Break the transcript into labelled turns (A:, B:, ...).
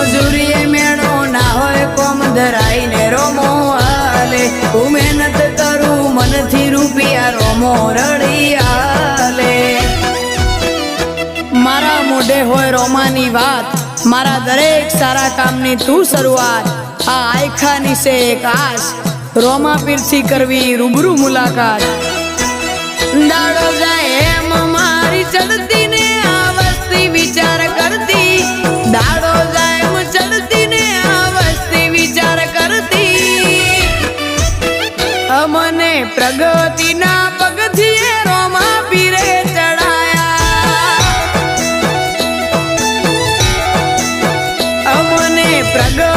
A: મજૂરીએ મેળો ના હોય કોમ ધરાઈને રોમો હાલે હું મહેનત કરું મનથી રૂપિયા રોમો રડી હાલે મારા મોઢે હોય રોમાની વાત મારા દરેક સારા કામની તું શરૂઆત આ આયખાની છે એક આશ રોમા પીરથી કરવી રૂબરૂ મુલાકાત દાડો જાય એમ મારી ચડતી ને આ વસ્તી વિચાર કરતી દાડો જાય એમ ચડતી ને આ વસ્તી વિચાર કરતી અમને પ્રગતિના પગથિયે રોમા પીરે ચડાયા અમને પ્રગતિ